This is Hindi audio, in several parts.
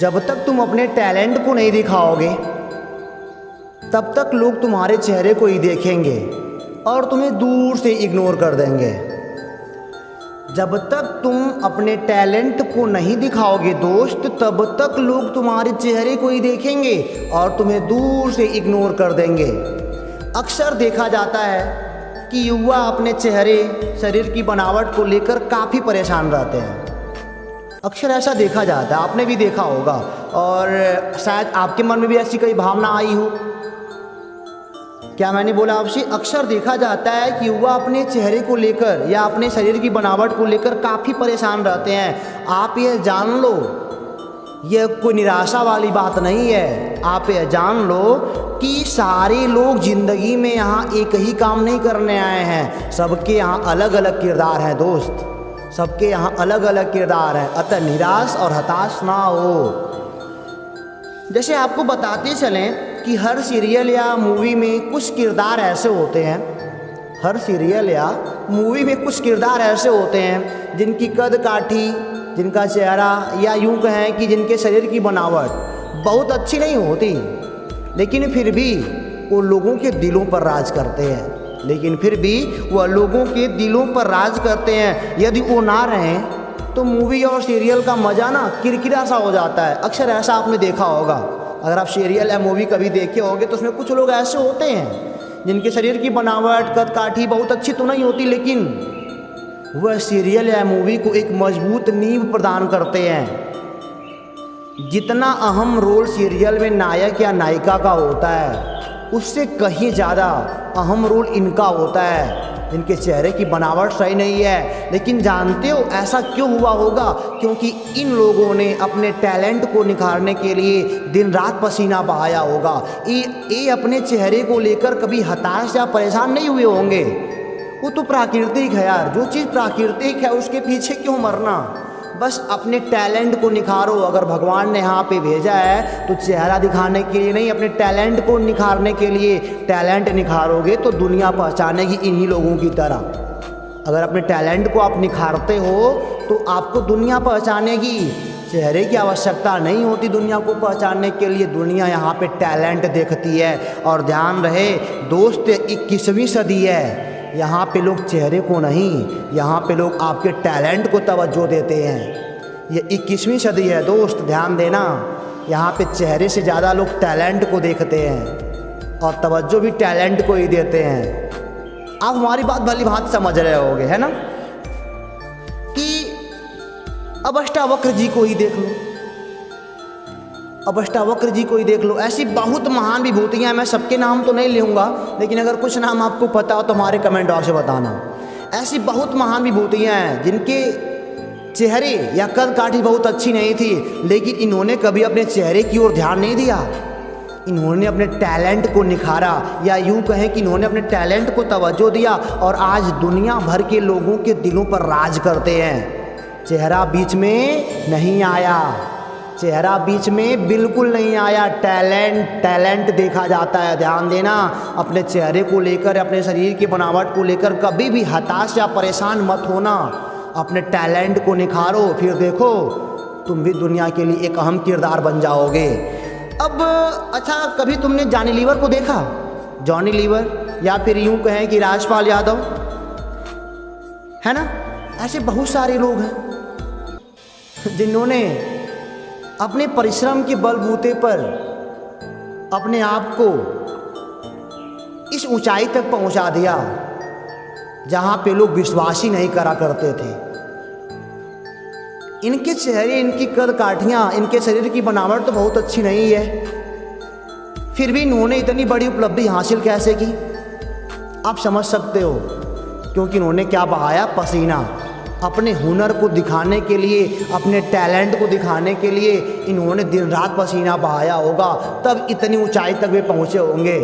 जब तक तुम अपने टैलेंट को नहीं दिखाओगे तब तक लोग तुम्हारे चेहरे को ही देखेंगे और तुम्हें दूर से इग्नोर कर देंगे। जब तक तुम अपने टैलेंट को नहीं दिखाओगे दोस्त, तब तक लोग तुम्हारे चेहरे को ही देखेंगे और तुम्हें दूर से इग्नोर कर देंगे। अक्सर देखा जाता है कि युवा अपने चेहरे, शरीर की बनावट को लेकर काफ़ी परेशान रहते हैं। अक्सर ऐसा देखा जाता है, आपने भी देखा होगा और शायद आपके मन में भी ऐसी कई भावना आई हो। क्या मैंने बोला आपसे? अक्सर देखा जाता है कि युवा अपने चेहरे को लेकर या अपने शरीर की बनावट को लेकर काफ़ी परेशान रहते हैं। आप ये जान लो, यह कोई निराशा वाली बात नहीं है। आप ये जान लो कि सारे लोग ज़िंदगी में यहाँ एक ही काम नहीं करने आए हैं। सबके यहाँ अलग अलग किरदार हैं दोस्त, सबके यहाँ अलग अलग किरदार हैं। अतः निराश और हताश ना हो। जैसे आपको बताते चलें कि हर सीरियल या मूवी में कुछ किरदार ऐसे होते हैं, हर सीरियल या मूवी में कुछ किरदार ऐसे होते हैं जिनकी कद काठी, जिनका चेहरा या यूँ कहें कि जिनके शरीर की बनावट बहुत अच्छी नहीं होती, लेकिन फिर भी वो लोगों के दिलों पर राज करते हैं। लेकिन फिर भी वह लोगों के दिलों पर राज करते हैं। यदि वो ना रहें तो मूवी और सीरियल का मज़ा ना किरकिरा सा हो जाता है। अक्सर ऐसा आपने देखा होगा, अगर आप सीरियल या मूवी कभी देखे होंगे तो उसमें कुछ लोग ऐसे होते हैं जिनके शरीर की बनावट, कद काठी बहुत अच्छी तो नहीं होती, लेकिन वह सीरियल या मूवी को एक मजबूत नींव प्रदान करते हैं। जितना अहम रोल सीरियल में नायक या नायिका का होता है, उससे कहीं ज़्यादा अहम रोल इनका होता है। इनके चेहरे की बनावट सही नहीं है, लेकिन जानते हो ऐसा क्यों हुआ होगा? क्योंकि इन लोगों ने अपने टैलेंट को निखारने के लिए दिन रात पसीना बहाया होगा। ये अपने चेहरे को लेकर कभी हताश या परेशान नहीं हुए होंगे। वो तो प्राकृतिक है यार, जो चीज़ प्राकृतिक है उसके पीछे क्यों मरना। बस अपने टैलेंट को निखारो। अगर भगवान ने यहाँ पे भेजा है तो चेहरा दिखाने के लिए नहीं, अपने टैलेंट को निखारने के लिए। टैलेंट निखारोगे तो दुनिया पहचानेगी इन्हीं लोगों की तरह। अगर अपने टैलेंट को आप निखारते हो तो आपको दुनिया पहचानेगी। चेहरे की आवश्यकता नहीं होती दुनिया को पहचानने के लिए, दुनिया यहाँ पे टैलेंट देखती है। और ध्यान रहे दोस्त, 21वीं सदी है, यहाँ पे लोग चेहरे को नहीं, यहाँ पे लोग आपके टैलेंट को तवज्जो देते हैं। ये 21वीं सदी है दोस्त, ध्यान देना। यहाँ पे चेहरे से ज़्यादा लोग टैलेंट को देखते हैं और तवज्जो भी टैलेंट को ही देते हैं। आप हमारी बात भली भांति समझ रहे होगे, है ना? कि अब अष्टावक्र जी को ही देख लो, अब अष्टावक्र जी को ही देख लो। ऐसी बहुत महान विभूतियाँ, मैं सबके नाम तो नहीं लूँगा, लेकिन अगर कुछ नाम आपको पता हो तो हमारे कमेंट बॉक्स में बताना। ऐसी बहुत महान विभूतियाँ हैं जिनके चेहरे या कद काठी बहुत अच्छी नहीं थी, लेकिन इन्होंने कभी अपने चेहरे की ओर ध्यान नहीं दिया। इन्होंने अपने टैलेंट को निखारा, या यूँ कहें कि इन्होंने अपने टैलेंट को तवज्जो दिया और आज दुनिया भर के लोगों के दिलों पर राज करते हैं। चेहरा बीच में नहीं आया, चेहरा बीच में बिल्कुल नहीं आया। टैलेंट देखा जाता है। ध्यान देना, अपने चेहरे को लेकर, अपने शरीर की बनावट को लेकर कभी भी हताश या परेशान मत होना। अपने टैलेंट को निखारो, फिर देखो तुम भी दुनिया के लिए एक अहम किरदार बन जाओगे। अब अच्छा, कभी तुमने जॉनी लीवर को देखा? जॉनी लीवर, या फिर यूँ कहें कि राजपाल यादव, है ना? ऐसे बहुत सारे लोग हैं जिन्होंने अपने परिश्रम के बलबूते पर अपने आप को इस ऊंचाई तक पहुंचा दिया जहां पे लोग विश्वास ही नहीं करा करते थे। इनके चेहरे, इनकी कद काठियाँ, इनके शरीर की बनावट तो बहुत अच्छी नहीं है, फिर भी इन्होंने इतनी बड़ी उपलब्धि हासिल कैसे की? आप समझ सकते हो, क्योंकि इन्होंने क्या बहाया? पसीना। अपने हुनर को दिखाने के लिए, अपने टैलेंट को दिखाने के लिए इन्होंने दिन रात पसीना बहाया होगा, तब इतनी ऊंचाई तक वे पहुंचे होंगे।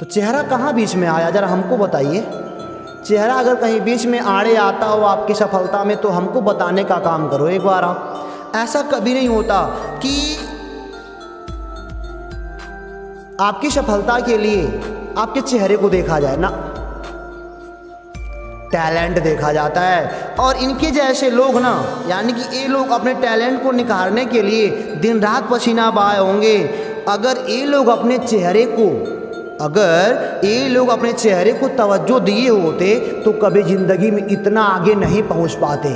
तो चेहरा कहाँ बीच में आया, जरा हमको बताइए। चेहरा अगर कहीं बीच में आड़े आता हो आपकी सफलता में तो हमको बताने का काम करो एक बार आप। ऐसा कभी नहीं होता कि आपकी सफलता के लिए आपके चेहरे को देखा जाए ना। टैलेंट देखा जाता है। और इनके जैसे लोग ना, यानी कि ये लोग अपने टैलेंट को निखारने के लिए दिन रात पसीना बहाए होंगे। अगर ये लोग अपने चेहरे को तवज्जो दिए होते तो कभी ज़िंदगी में इतना आगे नहीं पहुंच पाते।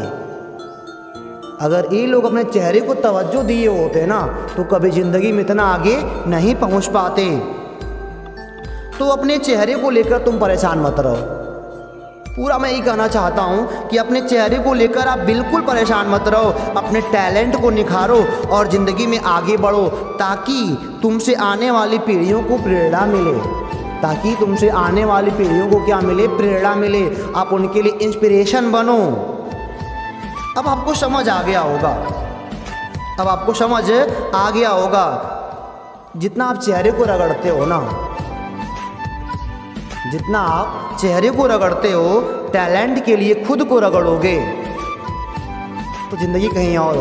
अगर ये लोग अपने चेहरे को तवज्जो दिए होते ना तो कभी ज़िंदगी में इतना आगे नहीं पहुंच पाते। तो अपने चेहरे को लेकर तुम परेशान मत रहो। पूरा मैं यही कहना चाहता हूँ कि अपने चेहरे को लेकर आप बिल्कुल परेशान मत रहो। अपने टैलेंट को निखारो और ज़िंदगी में आगे बढ़ो, ताकि तुमसे आने वाली पीढ़ियों को प्रेरणा मिले। क्या मिले? प्रेरणा मिले। आप उनके लिए इंस्पिरेशन बनो। अब आपको समझ आ गया होगा, जितना आप चेहरे को रगड़ते हो, टैलेंट के लिए खुद को रगड़ोगे तो ज़िंदगी कहीं और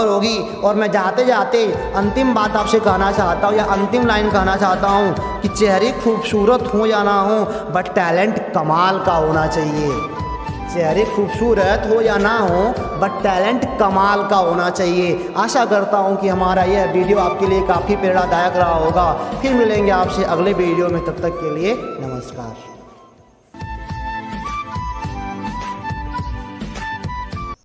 होगी। और मैं जाते जाते अंतिम बात आपसे कहना चाहता हूँ, या अंतिम लाइन कहना चाहता हूँ कि चेहरे खूबसूरत हो या ना हो, बट टैलेंट कमाल का होना चाहिए। चेहरे खूबसूरत हो या ना हो, बट टैलेंट कमाल का होना चाहिए। आशा करता हूँ कि हमारा यह वीडियो आपके लिए काफ़ी प्रेरणादायक रहा होगा। फिर मिलेंगे आपसे अगले वीडियो में, तब तक के लिए नमस्कार।